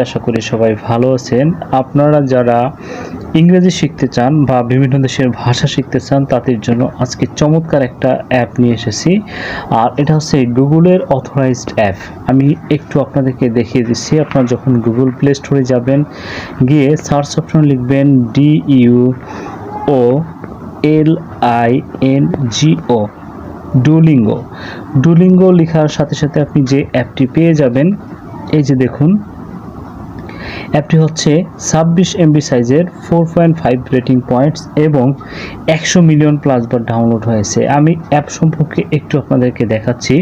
আশা করি সবাই ভালো আছেন। আপনারা যারা ইংরেজি শিখতে চান বা বিভিন্ন দেশের ভাষা শিখতে চান তাদের জন্য আজকে চমৎকার একটা অ্যাপ নিয়ে এসেছি। আর এটা হচ্ছে গুগলের অথরাইজড অ্যাপ। আমি একটু আপনাদেরকে দেখিয়ে দিচ্ছি। আপনারা যখন গুগল প্লে স্টোরে যাবেন, গিয়ে সার্চ অপশন লিখবেন DUOLINGO ডুলিঙ্গো লেখার সাথে সাথে আপনি যে অ্যাপটি পেয়ে যাবেন, এই যে দেখুন, অ্যাপটি হচ্ছে 26 MB সাইজের, 4.5 রেটিং পয়েন্টস এবং 100 মিলিয়ন প্লাস বার ডাউনলোড হয়েছে। আমি অ্যাপ সম্পর্কে একটু আপনাদেরকে দেখাচ্ছি।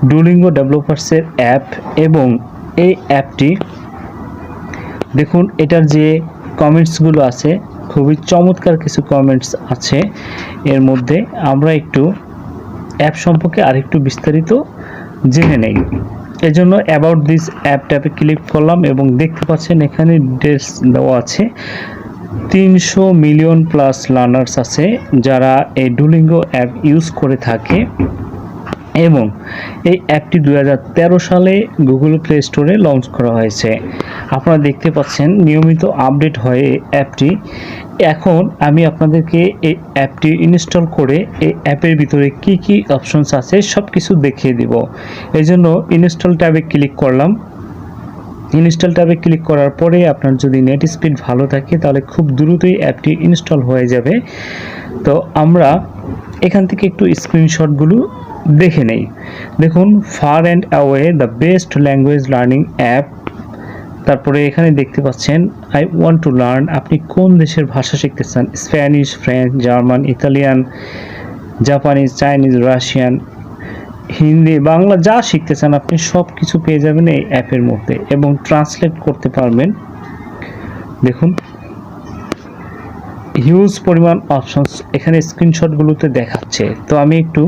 ডুলিঙ্গো ডেভেলপার্সের অ্যাপ এবং এই অ্যাপটি দেখুন, এটার যে কমেন্টসগুলো আছে খুবই চমৎকার কিছু কমেন্টস আছে এর মধ্যে। আমরা একটু অ্যাপ সম্পর্কে আরেকটু বিস্তারিত জেনে নেই। এজন্য অ্যাবাউট দিস অ্যাপ ট্যাবে ক্লিক করলাম এবং দেখতে পাচ্ছেন এখানে ডিটেলস দেওয়া আছে। 300 মিলিয়ন প্লাস লার্নার্স আছে যারা এই ডুলিঙ্গো অ্যাপ ইউজ করে থাকে এবং এই অ্যাপটি 2013 সালে গুগল প্লে স্টোরে লঞ্চ করা হয়েছে। আপনারা দেখতে পাচ্ছেন নিয়মিত আপডেট হয় এই অ্যাপটি। এখন আমি আপনাদেরকে এই অ্যাপটি ইনস্টল করে এই অ্যাপের ভিতরে কি কি অপশনস আছে সব কিছু দেখিয়ে দিব। এই জন্য ইনস্টল ট্যাবে ক্লিক করলাম। ইনস্টল ট্যাবে ক্লিক করার পরে আপনার যদি নেট স্পিড ভালো থাকে তাহলে খুব দ্রুতই অ্যাপটি ইনস্টল হয়ে যাবে। তো আমরা এখান থেকে একটু স্ক্রিনশটগুলো দেখে নেই। দেখুন, fur and away the best language learning app. তারপরে এখানে দেখতে পাচ্ছেন আই ওয়ান্ট টু লার্ন, আপনি কোন দেশের ভাষা শিখতে চান, Spanish, French, German, Italian, Japanese, Chinese, Russian, Hindi, Bangla, যা শিখতে চান আপনি সব কিছু পেয়ে যাবেন এই অ্যাপের মধ্যে এবং ট্রান্সলেট করতে পারবেন। দেখুন, হিউজ পরিমাণ অপশনস এখানে স্ক্রিনশটগুলোতে দেখাচ্ছে। তো আমি একটু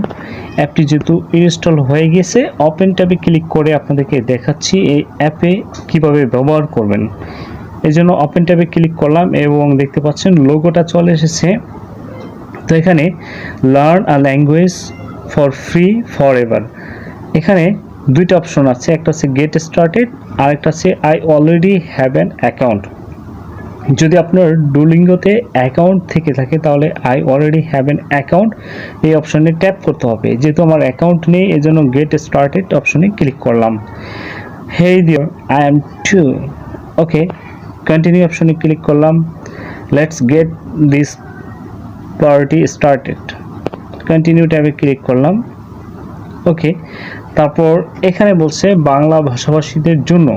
অ্যাপটি যেহেতু ইনস্টল হয়ে গেছে, ওপেন ট্যাবে ক্লিক করে আপনাদেরকে দেখাচ্ছি এই অ্যাপে কিভাবে ব্যবহার করবেন। এই জন্য ওপেন ট্যাবে ক্লিক করলাম এবং দেখতে পাচ্ছেন লোগোটা চলে এসেছে। তো এখানে learn a language for free for ever, এখানে দুইটা অপশন আছে, একটা হচ্ছে গেট স্টার্টেড আর একটা হচ্ছে I already have an account. যদি আপনার ডুলিঙ্গোতে অ্যাকাউন্ট থেকে থাকে তাহলে I already have an account এই অপশনে ট্যাপ করতে হবে। যেহেতু আমার অ্যাকাউন্ট নেই এজন্য গেট স্টার্টেড অপশনে ক্লিক করলাম। Hey there, I am Duo, okay, continue অপশনে ক্লিক করলাম। Let's get this party started, continue ট্যাবে ক্লিক করলাম। ওকে, তারপর এখানে বলছে বাংলা ভাষাভাষীদের জন্য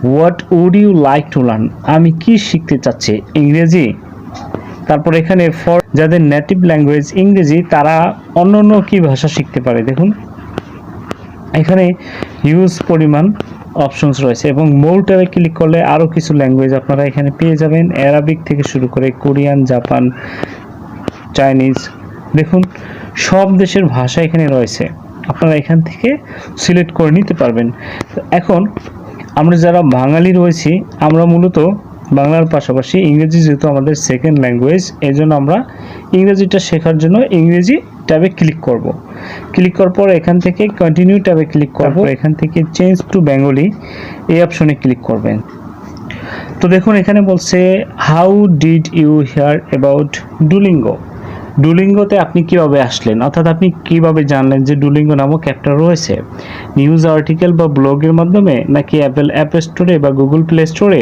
what would you like to learn, আমি কি শিখতে চাচ্ছি, ইংরেজি। তারপর এখানে ফর যাদের নেটিভ ল্যাঙ্গুয়েজ ইংরেজি তারা অন্য অন্য কি ভাষা শিখতে পারে। দেখুন এখানে হিউজ পরিমাণ অপশনস রয়েছে এবং মোর ট্যাবে ক্লিক করলে আরও কিছু ল্যাঙ্গুয়েজ আপনারা এখানে পেয়ে যাবেন, অ্যারাবিক থেকে শুরু করে কোরিয়ান, জাপান, চাইনিজ। দেখুন সব দেশের ভাষা এখানে রয়েছে, আপনারা এখান থেকে সিলেক্ট করে নিতে পারবেন। এখন আমরা যারা বাঙালি রয়েছি আমরা মূলত বাংলার পাশাপাশি ইংরেজি যেহেতু আমাদের সেকেন্ড ল্যাঙ্গুয়েজ, এই জন্য আমরা ইংরেজিটা শেখার জন্য ইংরেজি ট্যাবে ক্লিক করব। ক্লিক করার পর এখান থেকে কন্টিনিউ ট্যাবে ক্লিক করব, এখান থেকে চেঞ্জ টু বেঙ্গলি এই অপশনে ক্লিক করবেন। তো দেখুন এখানে বলছে how did you hear about Duolingo, ডুলিঙ্গোতে আপনি কিভাবে আসলেন, অর্থাৎ আপনি কিভাবে জানলেন যে ডুলিঙ্গো নামক অ্যাপটা রয়েছে। নিউজ আর্টিকেল বা ব্লগের মাধ্যমে, নাকি অ্যাপেল অ্যাপ স্টোরে বা গুগল প্লে স্টোরে,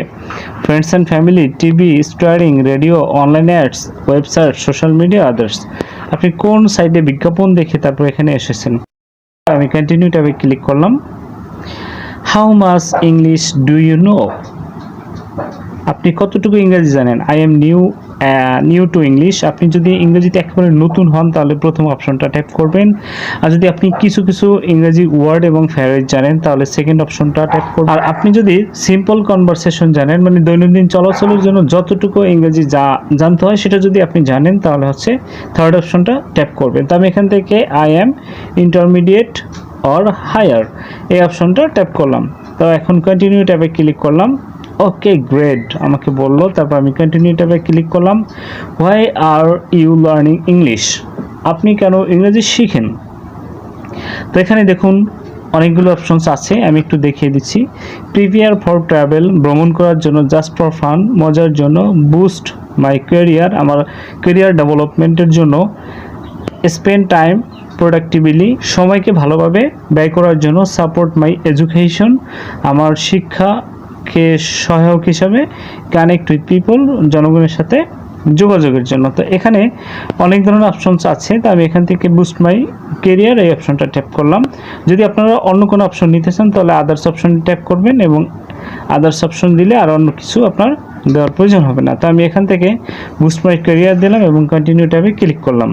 friends and family, TV, steering, radio, online ads, website, social media, others, আপনি কোন সাইটে বিজ্ঞাপন দেখে তারপর এখানে এসেছেন। আমি কন্টিনিউ ট্যাবে ক্লিক করলাম। How much English do you know, আপনি কতটুকু ইংরেজি জানেন। I am new to English, আপনি যদি ইংরেজিতে একেবারে নতুন হন তাহলে প্রথম অপশনটা ট্যাপ করবেন, আর যদি আপনি কিছু কিছু ইংরেজি ওয়ার্ড এবং ফ্রেজ জানেন তাহলে সেকেন্ড অপশনটা ট্যাপ করবেন। আর আপনি যদি সিম্পল কনভারসেশন জানেন, মানে দৈনন্দিন চলাচলের জন্য যতটুকু ইংরেজি জানতে হয় সেটা যদি আপনি জানেন তাহলে হচ্ছে থার্ড অপশনটা ট্যাপ করবেন। তো আমি এখান থেকে I am intermediate or higher এই অপশনটা ট্যাপ করলাম। তো এখন কন্টিনিউ ট্যাবে ক্লিক করলাম। ওকে গ্রেট আমাকে বললো, তারপর আমি কন্টিনিউ ট্যাবে ক্লিক করলাম। Why are you learning English, আপনি কেন ইংরেজি শিখেন। তো এখানে দেখুন অনেকগুলো অপশনস আছে, আমি একটু দেখিয়ে দিচ্ছি। প্রিপেয়ার ফর ট্রাভেল, ভ্রমণ করার জন্য, জাস্ট ফর ফান, মজার জন্য, বুস্ট মাই ক্যারিয়ার, আমার ক্যারিয়ার ডেভেলপমেন্টের জন্য, স্পেন্ড টাইম প্রোডাক্টিভলি, সময়কে ভালোভাবে ব্যয় করার জন্য, সাপোর্ট মাই এডুকেশন, আমার শিক্ষাকে সহায়ক হিসাবে, কানেক্ট উইথ পিপল, জনগণের সাথে যোগাযোগের জন্য। তো এখানে অনেক ধরনের অপশনস আছে, তো আমি এখান থেকে বুস্ট মাই কেরিয়ার এই অপশনটা ট্যাপ করলাম। যদি আপনারা অন্য কোনো অপশন নিতে চান তাহলে আদার্স অপশন ট্যাপ করবেন, এবং আদার্স অপশন দিলে আর অন্য কিছু আপনার দেওয়ার প্রয়োজন হবে না। তো আমি এখান থেকে বুস্ট মাই কেরিয়ার দিলাম এবং কন্টিনিউ ট্যাবে ক্লিক করলাম।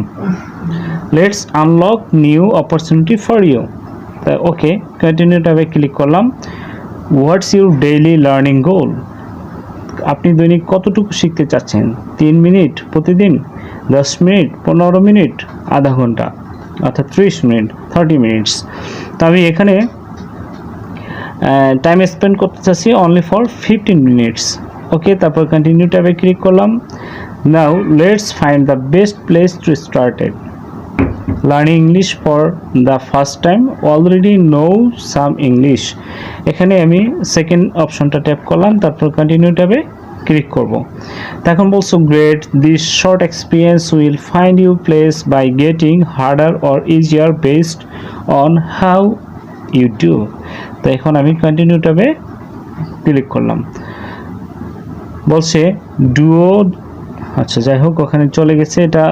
Let's unlock new opportunity for you, তা ওকে, কন্টিনিউ ট্যাবে ক্লিক করলাম। What's your daily learning goal, আপনি দৈনিক কতটুকু শিখতে চাচ্ছেন? 3 মিনিট প্রতিদিন, 10 মিনিট, 15 মিনিট, আধা ঘন্টা, অর্থাৎ 30 মিনিট, 30 মিনিটস। তো আমি এখানে টাইম স্পেন্ড করতে চাচ্ছি অনলি ফর 15 মিনিটস। ওকে, তারপর কন্টিনিউ ট্যাবে ক্লিক করলাম। Now let's find the best place to start it, learning English for the first time, already know some English. এখানে আমি সেকেন্ড অপশনটা ট্যাপ করলাম, তারপর কন্টিনিউ ট্যাবে ক্লিক করব। তখন বলছো great, this short experience will find you place by getting harder or easier based on how you do. তো এখন আমি কন্টিনিউ ট্যাবে ক্লিক করলাম। বলছে ডুও, আচ্ছা যাই হোক ওখানে চলে গেছে। এটা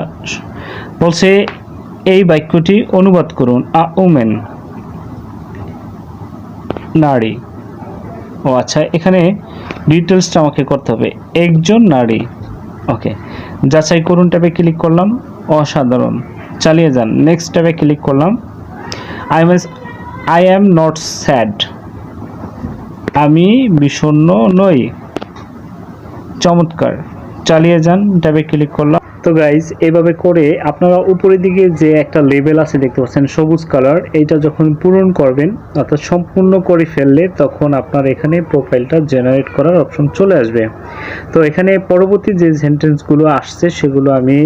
বলছে এই বাক্যটি অনুবাদ করুন, আ উমেন, নারী। ও আচ্ছা, এখানে ডিটেলসটা আমাকে করতে হবে, একজন নারী। ওকে, যাচাই করুন ট্যাবে ক্লিক করলাম, অসাধারণ, চালিয়ে যান। নেক্সট ট্যাবে ক্লিক করলাম। আই অ্যাম নট স্যাড, আমি বিষণ্ণ নই, চমৎকার, চালিয়ে যান ট্যাবে ক্লিক করলাম। তো গাইজ, এইভাবে করে আপনারা উপরের দিকে যে একটা লেবেল আছে দেখতে পাচ্ছেন সবুজ কালার, এইটা যখন পূরণ করবেন অর্থাৎ সম্পূর্ণ করে ফেললে তখন আপনার এখানে প্রোফাইলটা জেনারেট করার অপশন চলে আসবে। তো এখানে পরবর্তী যে সেন্টেন্সগুলো আসছে সেগুলো আমি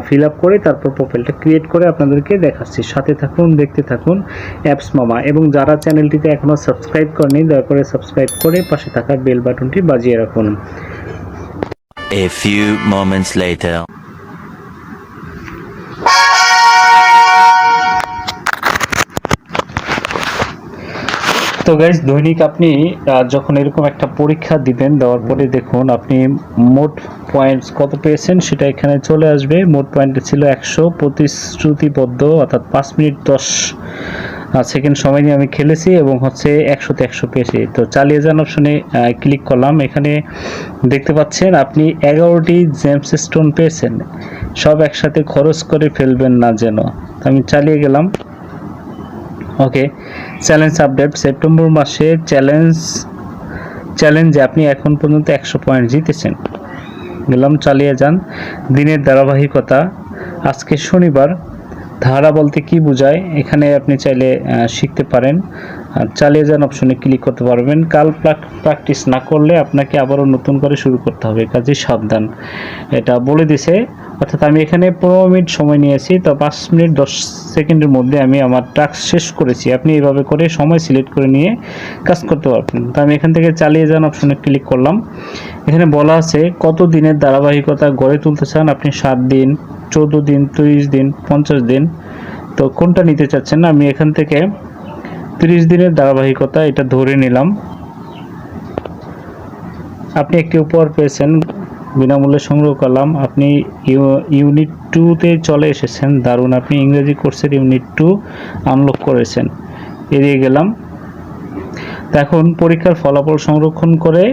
ফিল আপ করে তারপর প্রোফাইলটা ক্রিয়েট করে আপনাদেরকে দেখাচ্ছি। সাথে থাকুন, দেখতে থাকুন অ্যাপস মামা। এবং যারা চ্যানেলটিতে এখনও সাবস্ক্রাইব করেনি দয়া করে সাবস্ক্রাইব করে পাশে থাকা বেল বাটনটি বাজিয়ে রাখুন। A few moments later. তো গাইজ, দৈনিক আপনি যখন এরকম একটা পরীক্ষা দিবেন, দেওয়ার পরে দেখুন আপনি মোট পয়েন্টস কত পেয়েছেন সেটা এখানে চলে আসবে। মোট পয়েন্ট ছিল 100, প্রতিশ্রুতিবদ্ধ অর্থাৎ 5 মিনিট 10 সেকেন্ড সময় নিয়ে আমি খেলেছি এবং হচ্ছে 100তে 100 পেয়েছি। তো চালিয়ে যান অপশনে ক্লিক করলাম। এখানে দেখতে পাচ্ছেন আপনি 11টি জেমস স্টোন পেয়েছেন, সব একসাথে খরচ করে ফেলবেন না যেন। তো আমি চালিয়ে গেলাম। ওকে, চ্যালেঞ্জ আপডেট, সেপ্টেম্বর মাসে চ্যালেঞ্জে আপনি এখন পর্যন্ত 100 পয়েন্ট জিতেছেন। গেলাম, চালিয়ে যান। দিনের ধারাবাহিকতা, আজকে শনিবার, ধারা বলতে কি বোঝায় এখানে আপনি চাইলে শিখতে পারেন। চালিয়ে যান অপশনে ক্লিক করতে পারবেন। কাল প্র্যাকটিস না করলে আপনাকে আবারও নতুন করে শুরু করতে হবে, কাজে সাবধান, এটা বলে দিছে। অর্থাৎ আমি এখানে 15 মিনিট সময় নিয়েছি, তো 5 মিনিট 10 সেকেন্ডের মধ্যে আমি আমার টাস্ক শেষ করেছি। আপনি এইভাবে করে সময় সিলেক্ট করে নিয়ে কাজ করতে পারবেন। তো আমি এখান থেকে চালিয়ে যান অপশনে ক্লিক করলাম। এখানে বলা আছে কত দিনের ধারাবাহিকতা গড়ে তুলতে চান আপনি, 7 দিন, 14 দিন, 30 দিন, 50 দিন। তো কোনটা নিতে চাচ্ছেন? আমি এখান থেকে 30 দিনের ধারাবাহিকতা এটা ধরে নিলাম। আপনি একটি উপহার পেয়েছেন, বিনামূল্যে সংগ্রহ করলাম। আপনি ইউনিট 2-তে চলে এসেছেন, দারুণ, আপনি ইংরেজি কোর্সের ইউনিট 2 আনলক করেছেন। এড়িয়ে গেলাম। তো এখন পরীক্ষার ফলাফল সংরক্ষণ করে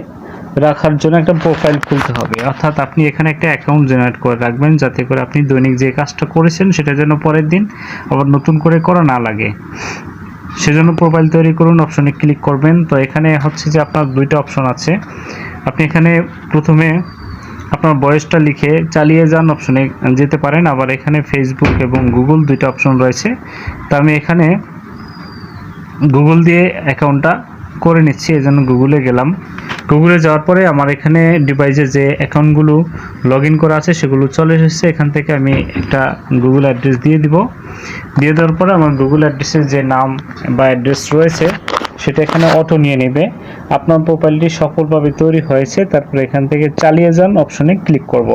রাখার জন্য একটা প্রোফাইল খুলতে হবে, অর্থাৎ আপনি এখানে একটা অ্যাকাউন্ট জেনারেট করে রাখবেন যাতে করে আপনি দৈনিক যে কাজটা করেছেন সেটা যেন পরের দিন আবার নতুন করে করা না লাগে। সেজন্য প্রোফাইল তৈরি করুন অপশনে ক্লিক করবেন। তো এখানে হচ্ছে যে আপনার 2টা অপশন আছে। আপনি এখানে প্রথমে আপনার বয়সটা লিখে চালিয়ে যান অপশনে যেতে পারেন, আবার এখানে ফেসবুক এবং গুগল 2টা অপশন রয়েছে। তো আমি এখানে গুগল দিয়ে অ্যাকাউন্টটা করে নিচ্ছি, এজন্য গুগলে গেলাম। গুগলে যাওয়ার পরে আমার এখানে ডিভাইসে যে অ্যাকাউন্টগুলো লগ ইন করা আছে সেগুলো চলে এসেছে। এখান থেকে আমি একটা গুগল অ্যাড্রেস দিয়ে দিব। দিয়ে দেওয়ার পরে আমার গুগল অ্যাড্রেসের যে নাম বা অ্যাড্রেস রয়েছে সেটা এখানে অটো নিয়ে নেবে। আপনার প্রোফাইলটি সফলভাবে তৈরি হয়েছে। তারপরে এখান থেকে চালিয়ে যান অপশনে ক্লিক করব।